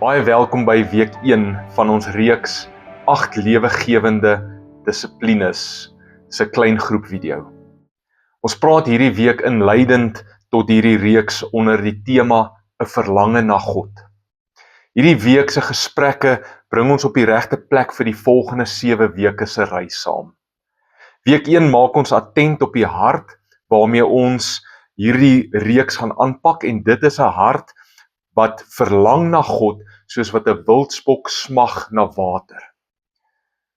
Baie welkom by week 1 van ons reeks 8 lewegewende dissiplines se klein groep video. Ons praat hierdie week inleidend tot hierdie reeks onder die tema 'n verlange na God. Hierdie week se gesprekke bring ons op die regte plek vir die volgende 7 weke se reis saam. Week 1 maak ons attent op die hart waarmee ons hierdie reeks gaan aanpak en dit is 'n hart wat verlang na God soos wat 'n wildspok smag na water.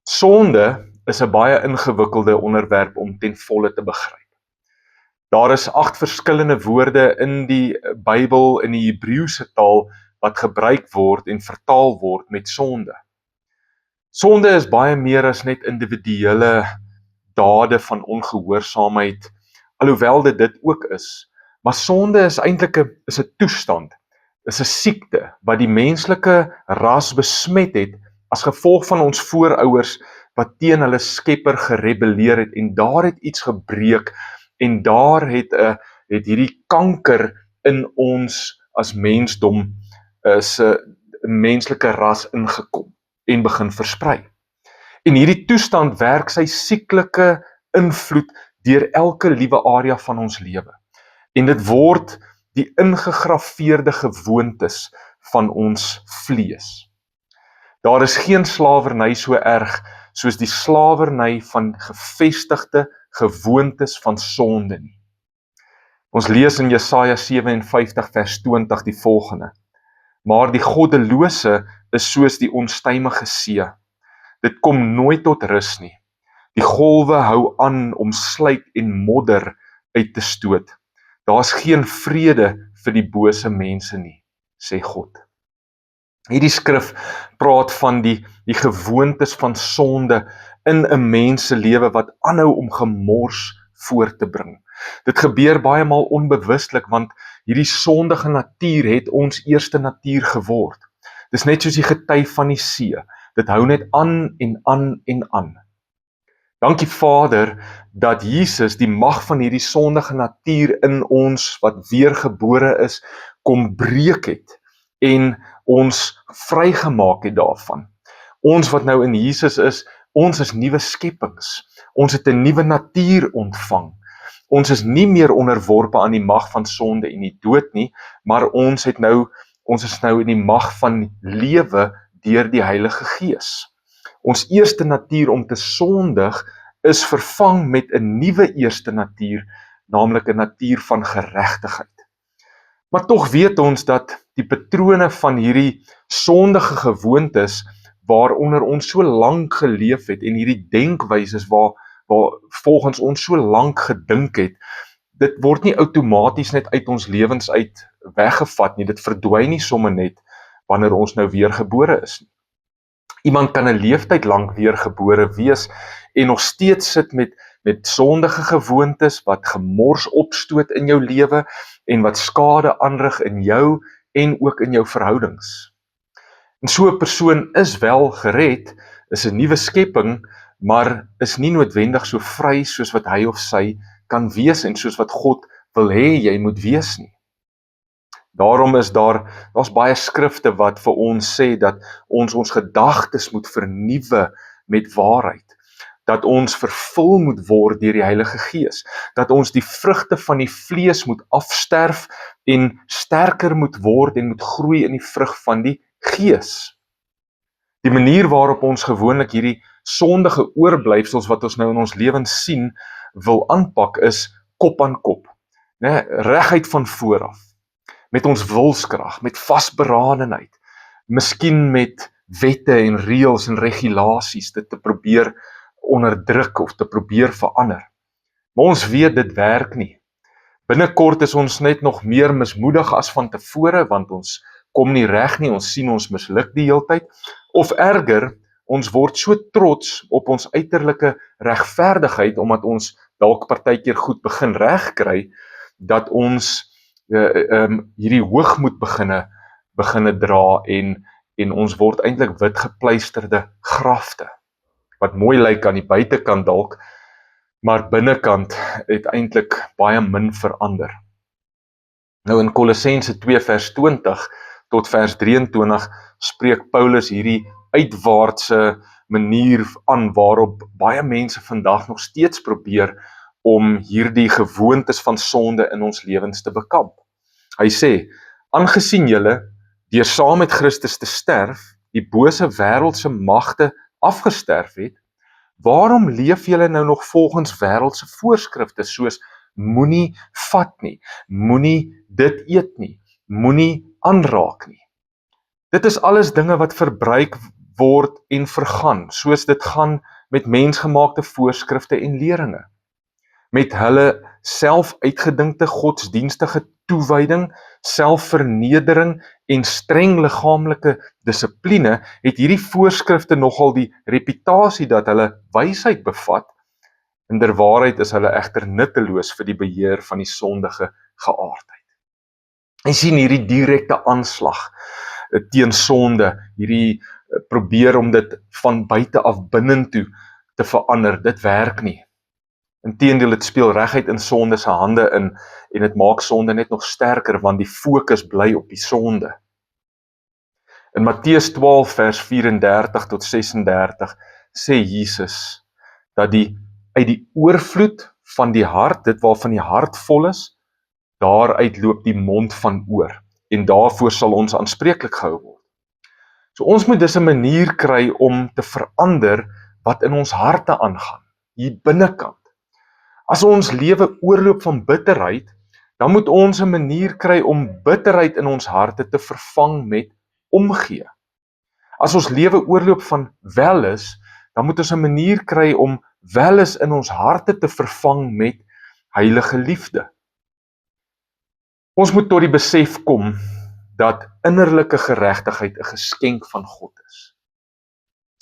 Sonde is 'n baie ingewikkelde onderwerp om ten volle te begryp. Daar is 8 verskillende woorde in die Bybel in die Hebreëse taal wat gebruik word en vertaal word met sonde. Sonde is baie meer as net individuele dade van ongehoorsaamheid, alhoewel dit ook is. Maar sonde is eintlik 'n toestand, is 'n siekte wat die menslike ras besmet het as gevolg van ons voorouers wat teen hulle Skepper gerebelleer het en daar het iets gebreek en daar het hierdie kanker in ons as mensdom se menslike ras ingekom en begin versprei. En hierdie toestand werk sy sieklike invloed deur elke liewe area van ons lewe. En dit word die ingegrafeerde gewoontes van ons vlees. Daar is geen slawerny so erg soos die slawerny van gevestigde gewoontes van sonde nie. Ons lees in Jesaja 57 vers 20 die volgende: Maar die goddelose is soos die onstuimige see. Dit kom nooit tot rus nie. Die golwe hou aan om slijk en modder uit te stoot. Daar's geen vrede vir die bose mense nie, sê God. Hierdie skrif praat van die gewoontes van sonde in 'n mens se lewe wat aanhou om gemors voor te bring. Dit gebeur baie maal onbewuslik want hierdie sondige natuur het ons eerste natuur geword. Dis net soos die gety van die see. Dit hou net aan en aan en aan. Dankie Vader dat Jesus die mag van hierdie sondige natuur in ons wat weergebore is, kom breek het en ons vrygemaak het daarvan. Ons wat nou in Jesus is, ons is nuwe skepings. Ons het 'n nuwe natuur ontvang. Ons is nie meer onderworpe aan die mag van sonde en die dood nie, maar ons is nou in die mag van lewe deur die Heilige Gees. Ons eerste natuur om te sondig is vervang met 'n nuwe eerste natuur, naamlik 'n natuur van geregtigheid. Maar tog weet ons dat die patrone van hierdie sondige gewoontes waaronder ons so lank geleef het en hierdie denkwyses waar volgens ons so lank gedink het, dit word nie outomaties net uit ons lewens uit weggevat nie, dit verdwyn nie sommer net wanneer ons nou weergebore is nie. Iemand kan 'n leeftyd lank weergebore wees en nog steeds sit met sondige gewoontes wat gemors opstoot in jou lewe en wat skade aanrig in jou en ook in jou verhoudings. En so 'n persoon is wel gered, is 'n nuwe skepping, maar is nie noodwendig so vry soos wat hy of sy kan wees en soos wat God wil hê jy moet wees nie. Daarom is daar's baie skrifte wat vir ons sê dat ons gedagtes moet vernuwe met waarheid, dat ons vervul moet word deur die Heilige Gees, dat ons die vrugte van die vlees moet afsterf en sterker moet word en moet groei in die vrug van die Gees. Die manier waarop ons gewoonlik hierdie sondige oorblyfsels wat ons nou in ons lewens sien, wil aanpak is kop aan kop, reguit van vooraf, met ons wilskrag, met vasberadenheid, miskien met wette en reëls en regulasies dit te probeer onderdruk of te probeer verander. Maar ons weet dit werk nie. Binnekort is ons net nog meer mismoedig as van tevore, want ons kom nie reg nie, ons sien ons misluk die heeltyd, of erger, ons word so trots op ons uiterlike regverdigheid, omdat ons dalk partykeer goed begin reg kry, dat ons hierdie hoogmoed beginne dra en ons word eintlik wit gepleisterde grafte, wat mooi lyk aan die buitekant dalk, maar binnekant het eintlik baie min verander. Nou in Kolossense 2 vers 20 tot vers 23 spreek Paulus hierdie uitwaartse manier aan waarop baie mense vandag nog steeds probeer om hierdie gewoontes van sonde in ons lewens te bekamp. Hy sê, aangesien julle deur saam met Christus te sterf, die bose wêreldse magte afgesterf het, waarom leef julle nou nog volgens wêreldse voorskrifte soos moenie vat nie, moenie dit eet nie, moenie aanraak nie. Dit is alles dinge wat verbruik word en vergaan, soos dit gaan met mensgemaakte voorskrifte en leringe. Met hulle self uitgedinkte godsdienstige toewyding, selfvernedering en streng liggaamlike dissipline het hierdie voorskrifte nogal die reputasie dat hulle wysheid bevat. Inderwaarheid is hulle egter nutteloos vir die beheer van die sondige geaardheid. Jy sien hierdie direkte aanslag teen sonde, hierdie probeer om dit van buite af binnentoe te verander, dit werk nie. Inteendeel, dit speel reguit in sonde se hande in en dit maak sonde net nog sterker want die fokus bly op die sonde. In Matteus 12 vers 34 tot 36 sê Jesus dat uit die oorvloed van die hart, dit waarvan die hart vol is, daaruit loop die mond van oor en daarvoor sal ons aanspreeklik gehou word. So ons moet dus 'n manier kry om te verander wat in ons harte aangaan, hier binnekant. As ons lewe oorloop van bitterheid, dan moet ons 'n manier kry om bitterheid in ons harte te vervang met omgee. As ons lewe oorloop van welis, dan moet ons 'n manier kry om welis in ons harte te vervang met heilige liefde. Ons moet tot die besef kom dat innerlike geregtigheid 'n geskenk van God is.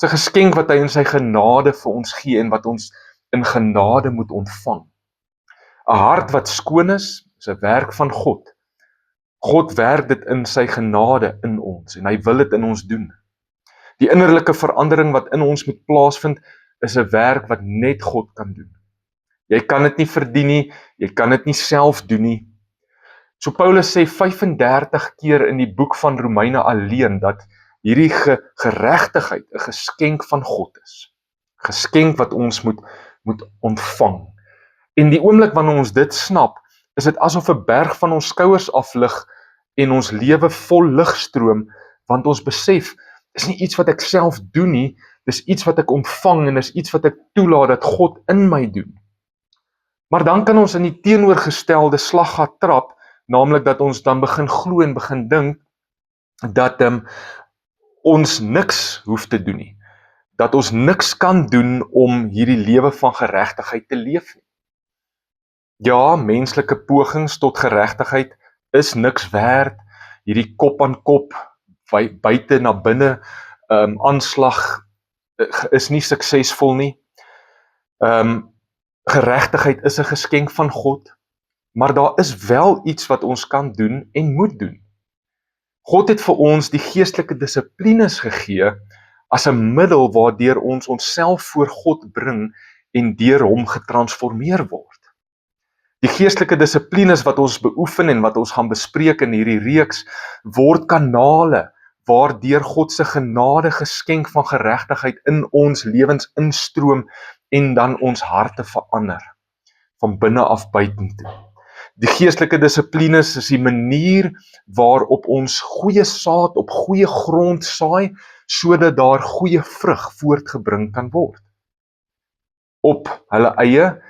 Dit is 'n geskenk wat hy in sy genade vir ons gee en wat ons in genade moet ontvang. 'n Hart wat skoon is 'n werk van God. God werk dit in sy genade in ons en hy wil dit in ons doen. Die innerlike verandering wat in ons moet plaasvind is 'n werk wat net God kan doen. Jy kan dit nie verdien nie, jy kan dit nie self doen nie. So Paulus sê 35 keer in die boek van Romeine alleen dat hierdie geregtigheid 'n geskenk van God is. Geskenk wat ons moet ontvang. En die oomblik wanneer ons dit snap, is dit asof 'n berg van ons skouers aflig en ons lewe vol lig stroom, want ons besef, dis nie iets wat ek self doen nie, dis iets wat ek ontvang en dis iets wat ek toelaat dat God in my doen. Maar dan kan ons in die teenoorgestelde slaggat trap, naamlik dat ons dan begin glo en begin dink dat ons niks hoef te doen nie. Dat ons niks kan doen om hierdie lewe van geregtigheid te leef nie. Ja, menslike pogings tot geregtigheid is niks werd. Hierdie kop aan kop, buite na binne aanslag is nie suksesvol nie. Geregtigheid is 'n geskenk van God, maar daar is wel iets wat ons kan doen en moet doen. God het vir ons die geestelike dissiplines gegee as 'n middel waardeur ons onsself voor God bring en deur hom getransformeer word. Die geestelike dissiplines wat ons beoefen en wat ons gaan bespreek in hierdie reeks, word kanale waardeur God se genade geskenk van geregtigheid in ons lewens instroom en dan ons harte verander, van binne af buitentoe. Die geestelike dissiplines is die manier waarop ons goeie saad op goeie grond saai, sodat daar goeie vrug voortgebring kan word. Op hulle eie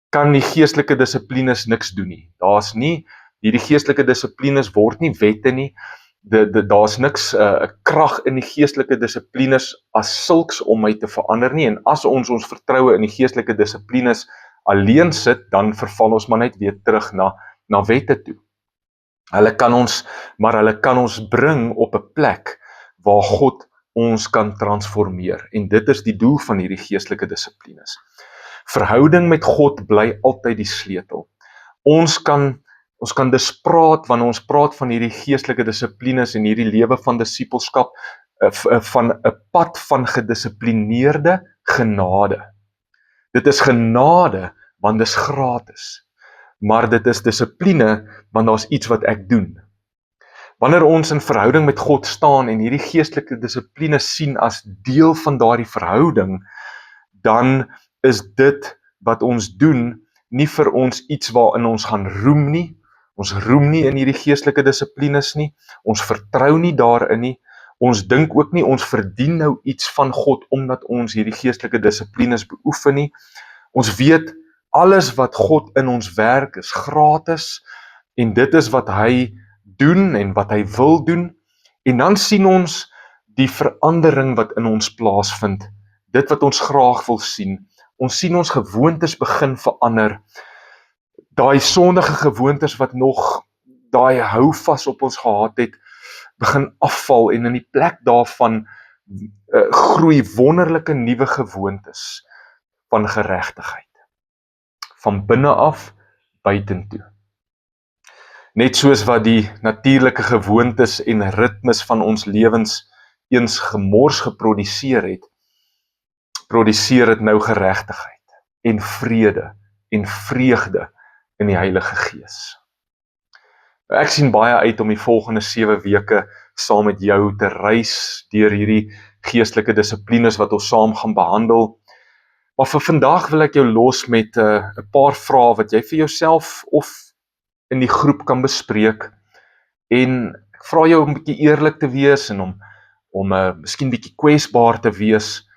kan die geestelike dissiplines niks doen nie. Daar's nie, hierdie geestelike dissiplines word nie wette nie, daar's niks krag in die geestelike dissiplines as sulks om my te verander nie, en as ons vertroue in die geestelike dissiplines alleen sit, dan verval ons maar net weer terug na wette toe. Hulle kan ons bring op 'n plek waar God ons kan transformeer, en dit is die doel van hierdie geestelike dissiplines. Verhouding met God bly altyd die sleutel. Ons kan dus praat, wanneer ons praat van hierdie geestelike dissiplines en hierdie lewe van disippelskap, van 'n pad van gedissiplineerde genade. Dit is genade, want dit is gratis. Maar dit is dissipline, want daar's iets wat ek doen. Wanneer ons in verhouding met God staan en hierdie geestelike dissipline sien as deel van daardie verhouding, dan is dit wat ons doen nie vir ons iets waarin ons gaan roem nie. Ons roem nie in hierdie geestelike dissiplines nie. Ons vertrou nie daarin nie. Ons dink ook nie ons verdien nou iets van God omdat ons hierdie geestelike dissiplines beoefen nie. Ons weet alles wat God in ons werk is gratis en dit is wat hy doen en wat hy wil doen. En dan sien ons die verandering wat in ons plaasvind. Dit wat ons graag wil sien. Ons sien ons gewoontes begin verander. Daai sondige gewoontes wat nog daai hou vas op ons gehad het, begin afval en in die plek daarvan groei wonderlike nuwe gewoontes van geregtigheid. Van binne af buitentoe. Net soos wat die natuurlike gewoontes en ritmes van ons lewens eens gemors geproduseer het, produseer dit nou geregtigheid en vrede en vreugde in die Heilige Gees. Ek sien baie uit om die volgende 7 weke saam met jou te reis deur hierdie geestelike dissiplines wat ons saam gaan behandel. Maar vir vandag wil ek jou los met 'n paar vrae wat jy vir jouself of in die groep kan bespreek. En ek vra jou om 'n bietjie eerlik te wees en om miskien bietjie kwesbaar te wees,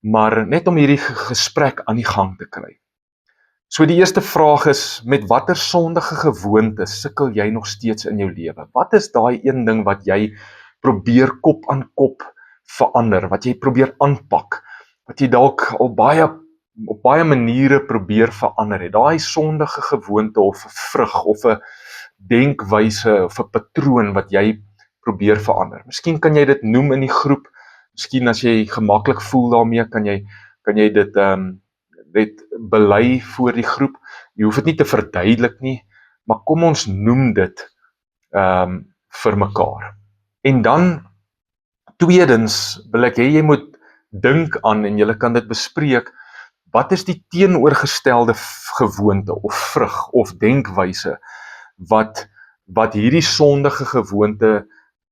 maar net om hierdie gesprek aan die gang te kry. So die eerste vraag is, met watter sondige gewoontes sukkel jy nog steeds in jou lewe? Wat is daai een ding wat jy probeer kop aan kop verander, wat jy probeer aanpak, wat jy dalk al op baie maniere probeer verander het? Daai sondige gewoonte of 'n vrug of 'n denkwyse of 'n patroon wat jy probeer verander. Miskien kan jy dit noem in die groep. Miskien as jy gemaklik voel daarmee, kan jy dit net bely voor die groep. Jy hoef dit nie te verduidelik nie, maar kom ons noem dit vir mekaar. En dan tweedens wil ek hê jy moet dink aan en julle kan dit bespreek. Wat is die teenoorgestelde gewoonte of vrug of denkwyse wat hierdie sondige gewoonte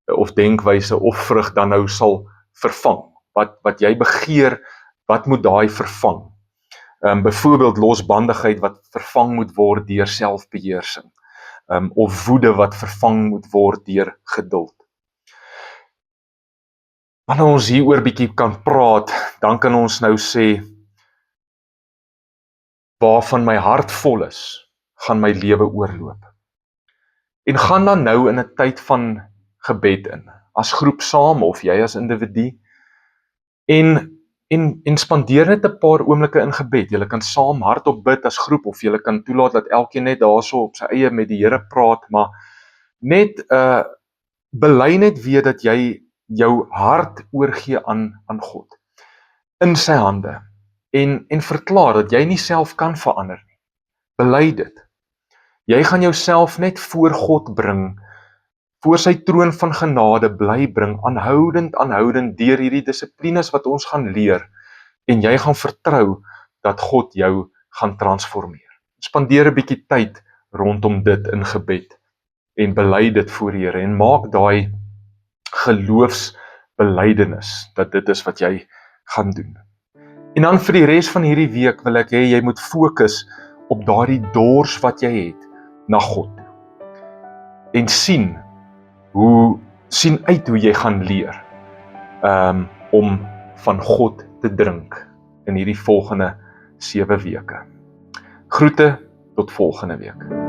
of denkwyse of vrug dan nou sal vervang? Wat jy begeer, wat moet daai vervang? Byvoorbeeld losbandigheid wat vervang moet word deur selfbeheersing, of woede wat vervang moet word deur geduld. Wanneer ons hieroor bietjie kan praat, dan kan ons nou sê, waarvan my hart vol is, gaan my lewe oorloop. En gaan dan nou in 'n tyd van gebed in, as groep saam of jy as individu, en spandeer net 'n paar oomblikke in gebed. Julle kan saam hardop bid as groep, of julle kan toelaat dat elkeen net daarso op sy eie met die Here praat, maar net bely net weer dat jy jou hart oorgee aan God, in sy hande, en verklaar dat jy nie self kan verander nie. Bely dit. Jy gaan jouself net voor God bring, voor sy troon van genade bly bring, aanhoudend deur hierdie dissiplines wat ons gaan leer, en jy gaan vertrou dat God jou gaan transformeer. Spandeer 'n bietjie tyd rondom dit in gebed, en bely dit voor die Here, en maak daai geloofsbelydenis, dat dit is wat jy gaan doen. En dan vir die res van hierdie week wil ek hê jy moet fokus op daardie dors wat jy het na God. En sien uit hoe jy gaan leer om van God te drink in hierdie volgende 7 weke. Groete tot volgende week.